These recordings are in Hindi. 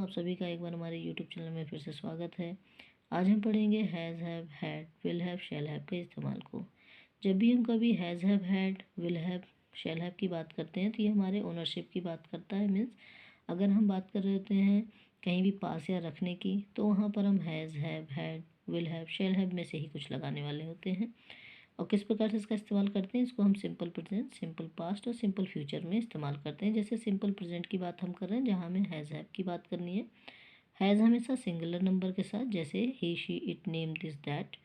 आप सभी का एक बार हमारे यूट्यूब चैनल में फिर से स्वागत है। आज हम पढ़ेंगे has have had will have shall have के इस्तेमाल को। जब भी हम कभी has have had will have shall have की बात करते हैं तो ये हमारे ओनरशिप की बात करता है। मीन्स अगर हम बात कर रहे होते हैं कहीं भी पास या रखने की तो वहाँ पर हम has have had will have shall have में से ही कुछ लगाने वाले होते हैं। और किस प्रकार से इसका इस्तेमाल करते हैं, इसको हम सिंपल प्रेजेंट, सिंपल पास्ट और सिंपल फ्यूचर में इस्तेमाल करते हैं। जैसे सिंपल प्रेजेंट की बात हम कर रहे हैं जहाँ हमें हैज़ हैव की बात करनी है। हैज़ हमेशा सिंगुलर नंबर के साथ, जैसे ही she it name this that,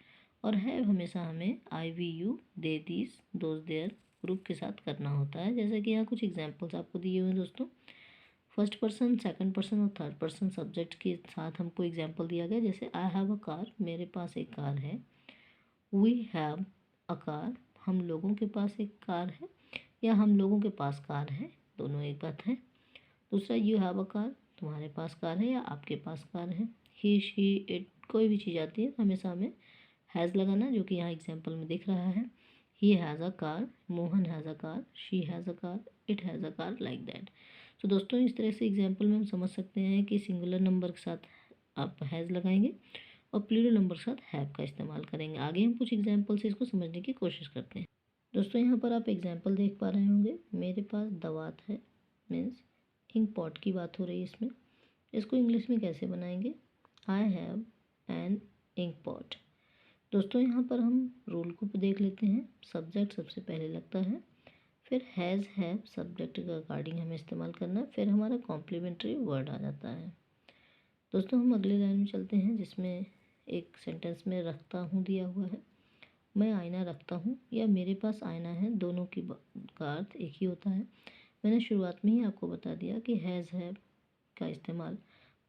और हैव हमेशा हमें I we you they this those there group के साथ करना होता है। जैसे कि यहाँ कुछ एग्जाम्पल्स आपको दिए हुए हैं दोस्तों। फर्स्ट पर्सन, सेकंड पर्सन और थर्ड पर्सन सब्जेक्ट के साथ हमको एग्जाम्पल दिया गया। जैसे आई हैव अ कार, मेरे पास एक कार है। वी हैव अ कार, हम लोगों के पास एक कार है, या हम लोगों के पास कार है, दोनों एक बात है। दूसरा, यू हैव अ कार, तुम्हारे पास कार है या आपके पास कार है। ही शी इट, कोई भी चीज़ आती है हमेशा हमें हैज़ लगाना, जो कि यहाँ एग्जाम्पल में दिख रहा है। He has a car, Mohan has a car, she has a car, it has a car, like that. तो दोस्तों इस तरह से एग्जाम्पल में हम समझ सकते हैं कि सिंगुलर नंबर के साथ आप हैज़ लगाएंगे और प्लूरल नंबर के साथ हैव का इस्तेमाल करेंगे। आगे हम कुछ एग्जाम्पल से इसको समझने की कोशिश करते हैं। दोस्तों यहाँ पर आप एग्जाम्पल देख पा रहे होंगे, मेरे पास दवात है, मीन्स इंक पॉट की बात हो रही है इसमें। इसको इंग्लिश में कैसे बनाएंगे, I have an ink pot. दोस्तों यहाँ पर हम रूल को देख लेते हैं। सब्जेक्ट सबसे पहले लगता है, फिर हैज़ हैव सब्जेक्ट के अकॉर्डिंग हमें इस्तेमाल करना है, फिर हमारा कॉम्प्लीमेंट्री वर्ड आ जाता है। दोस्तों हम अगले लाइन में चलते हैं, जिसमें एक सेंटेंस में रखता हूँ दिया हुआ है। मैं आईना रखता हूँ या मेरे पास आईना है, दोनों की का अर्थ एक ही होता है। मैंने शुरुआत में ही आपको बता दिया कि हैज़ हैव का इस्तेमाल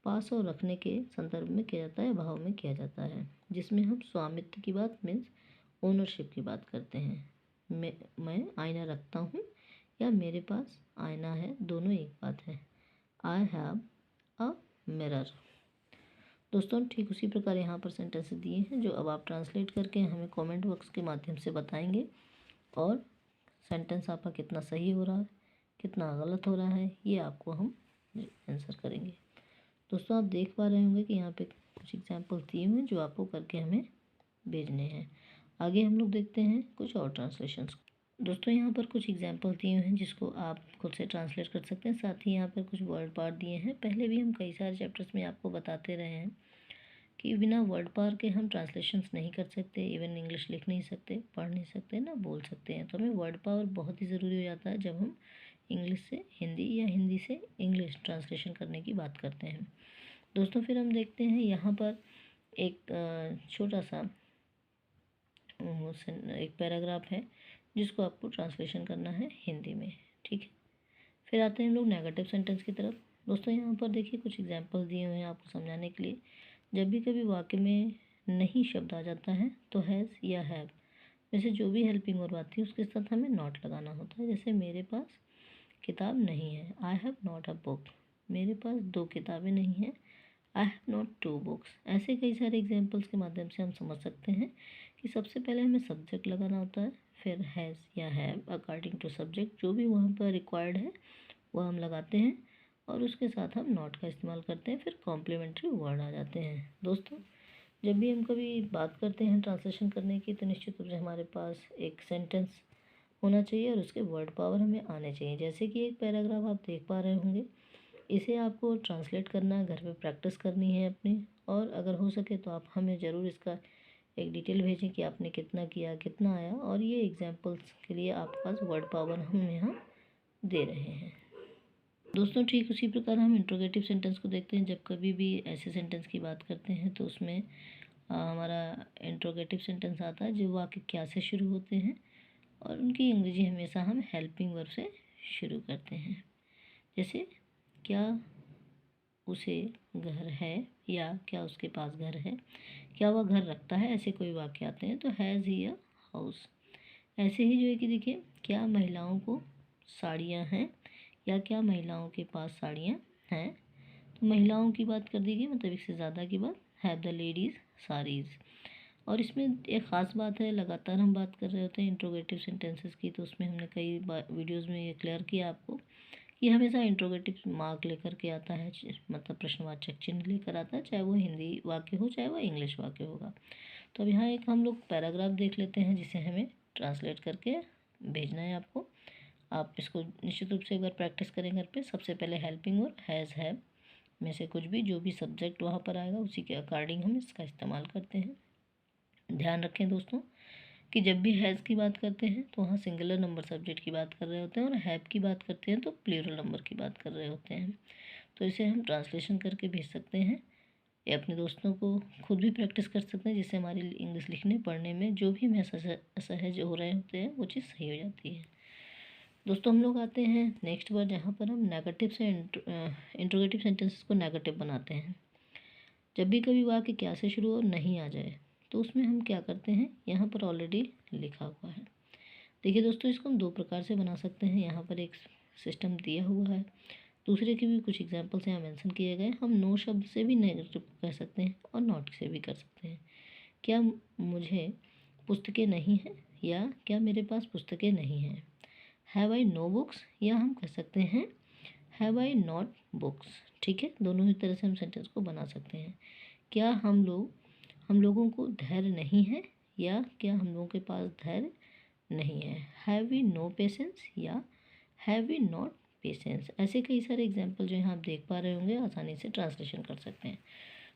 पास और रखने के संदर्भ में किया जाता है, भाव में किया जाता है, जिसमें हम स्वामित्व की बात, मीन्स ओनरशिप की बात करते हैं। मैं आईना रखता हूँ या मेरे पास आईना है, दोनों एक बात है। I have a mirror. दोस्तों ठीक उसी प्रकार यहाँ पर सेंटेंसेस दिए हैं, जो अब आप ट्रांसलेट करके हमें कमेंट बॉक्स के माध्यम से बताएंगे, और सेंटेंस आपका कितना सही हो रहा है, कितना गलत हो रहा है, ये आपको हम आंसर करेंगे। दोस्तों आप देख पा रहे होंगे कि यहाँ पे कुछ एग्जाम्पल दिए हुए हैं जो आपको करके हमें भेजने हैं। आगे हम लोग देखते हैं कुछ और ट्रांसलेशंस। दोस्तों यहाँ पर कुछ एग्जाम्पल दिए हुए हैं जिसको आप खुद से ट्रांसलेट कर सकते हैं। साथ ही यहाँ पर कुछ वर्ड पार्ट दिए हैं। पहले भी हम कई सारे चैप्टर्स में आपको बताते रहे हैं कि बिना वर्ड पावर के हम ट्रांसलेशंस नहीं कर सकते, इवन इंग्लिश लिख नहीं सकते, पढ़ नहीं सकते, ना बोल सकते हैं। तो हमें वर्ड पावर बहुत ही ज़रूरी हो जाता है जब हम इंग्लिश से हिंदी या हिंदी से इंग्लिश ट्रांसलेशन करने की बात करते हैं। दोस्तों फिर हम देखते हैं यहाँ पर एक छोटा सा एक पैराग्राफ है जिसको आपको ट्रांसलेशन करना है हिंदी में, ठीक है। फिर आते हैं हम लोग नेगेटिव सेंटेंस की तरफ। दोस्तों यहाँ पर देखिए कुछ एग्जाम्पल दिए हुए हैं आपको समझाने के लिए। जब भी कभी वाक्य में नहीं शब्द आ जाता है तो हैज़ या हैव में से जो भी हेल्पिंग वर्ब आती है उसके साथ हमें नॉट लगाना होता है। जैसे मेरे पास किताब नहीं है, I have not a book, मेरे पास 2 किताबें नहीं हैं, आई हैव नॉट 2 बुक्स। ऐसे कई सारे एग्जाम्पल्स के माध्यम से हम समझ सकते हैं कि सबसे पहले हमें सब्जेक्ट लगाना होता है, फिर हैज़ या हैव अकॉर्डिंग टू सब्जेक्ट, जो भी वहाँ पर रिक्वायर्ड है वह हम लगाते हैं, और उसके साथ हम नॉट का इस्तेमाल करते हैं, फिर कॉम्प्लीमेंट्री वर्ड आ जाते हैं। दोस्तों जब भी हम कभी बात करते हैं ट्रांसलेशन करने की तो निश्चित रूप से हमारे पास एक सेंटेंस होना चाहिए और उसके वर्ड पावर हमें आने चाहिए। जैसे कि एक पैराग्राफ आप देख पा रहे होंगे, इसे आपको ट्रांसलेट करना है, घर पे प्रैक्टिस करनी है अपनी, और अगर हो सके तो आप हमें ज़रूर इसका एक डिटेल भेजें कि आपने कितना किया, कितना आया, और ये एग्जाम्पल्स के लिए आपके पास वर्ड पावर हम यहाँ दे रहे हैं। दोस्तों ठीक उसी प्रकार हम इंट्रोगेटिव सेंटेंस को देखते हैं। जब कभी भी ऐसे सेंटेंस की बात करते हैं तो उसमें हमारा इंट्रोगेटिव सेंटेंस आता है जो वाक्य क्या से शुरू होते हैं, और उनकी अंग्रेजी हमेशा हम हेल्पिंग वर्ब से शुरू करते हैं। जैसे क्या उसे घर है, या क्या उसके पास घर है, क्या वह घर रखता है, ऐसे कोई वाक्य आते हैं तो हैज़ ही अ हाउस। ऐसे ही जो है कि देखिए, क्या महिलाओं को साड़ियाँ हैं, या क्या महिलाओं के पास साड़ियाँ हैं, तो महिलाओं की बात कर दी गई, मतलब एक से ज़्यादा की बात, हैव द लेडीज़ साड़ीज़। और इसमें एक ख़ास बात है, लगातार हम बात कर रहे होते हैं इंट्रोगेटिव सेंटेंसेस की, तो उसमें हमने कई वीडियोज़ में ये क्लियर किया आपको ये हमेशा इंट्रोगेटिव मार्क लेकर के आता है, मतलब प्रश्नवाचक चिन्ह लेकर आता है, चाहे वो हिंदी वाक्य हो चाहे वो इंग्लिश वाक्य होगा। तो अब यहाँ एक हम लोग पैराग्राफ देख लेते हैं जिसे हमें ट्रांसलेट करके भेजना है आपको। आप इसको निश्चित रूप से एक बार प्रैक्टिस करें घर पे। सबसे पहले हेल्पिंग और हैज़ हैव में से कुछ भी, जो भी सब्जेक्ट वहाँ पर आएगा उसी के अकॉर्डिंग हम इसका इस्तेमाल करते हैं। ध्यान रखें दोस्तों कि जब भी हैज़ की बात करते हैं तो वहाँ सिंगुलर नंबर सब्जेक्ट की बात कर रहे होते हैं, और हैव की बात करते हैं तो प्लूरल नंबर की बात कर रहे होते हैं। तो इसे हम ट्रांसलेशन करके भेज सकते हैं या अपने दोस्तों को खुद भी प्रैक्टिस कर सकते हैं, जिससे हमारी इंग्लिश लिखने पढ़ने में जो भी हमें असहज हो रहे होते हैं वो चीज़ सही हो जाती है। दोस्तों हम लोग आते हैं नेक्स्ट वर्ड, जहाँ पर हम नेगेटिव से इंट्रोगेटिव सेंटेंसेस को नेगेटिव बनाते हैं। जब भी कभी वाक्य क्या से शुरू और नहीं आ जाए तो उसमें हम क्या करते हैं, यहाँ पर ऑलरेडी लिखा हुआ है। देखिए दोस्तों, इसको हम दो प्रकार से बना सकते हैं। यहाँ पर एक सिस्टम दिया हुआ है, दूसरे के भी कुछ एग्जाम्पल्स यहाँ मेंशन किए गए। हम नो शब्द से भी नेगेटिव कह सकते हैं और नॉट से भी कर सकते हैं। क्या मुझे पुस्तकें नहीं हैं, या क्या मेरे पास पुस्तकें नहीं हैं। हैव आई नो बुक्स, या हम कह सकते हैं हैव आई नॉट बुक्स। ठीक है, दोनों ही तरह से हम सेंटेंस को बना सकते हैं। क्या हम लोगों को धैर्य नहीं है, या क्या हम लोगों के पास धैर्य नहीं है। हैव वी नो पेशेंस, या हैव वी नॉट पेशेंस। ऐसे कई सारे एग्जाम्पल जो यहाँ आप देख पा रहे होंगे, आसानी से ट्रांसलेशन कर सकते हैं।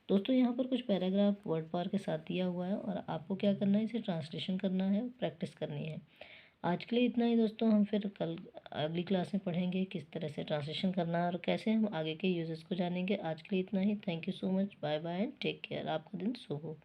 दोस्तों यहाँ पर कुछ पैराग्राफ वर्ड पावर के साथ दिया हुआ है और आपको क्या करना है, इसे ट्रांसलेशन करना है, प्रैक्टिस करनी है। आज के लिए इतना ही दोस्तों, हम फिर कल अगली क्लास में पढ़ेंगे किस तरह से ट्रांसलेशन करना है और कैसे हम आगे के यूजेस को जानेंगे। आज के लिए इतना ही। Thank you so much, bye bye and take care. आपका दिन शुभ हो।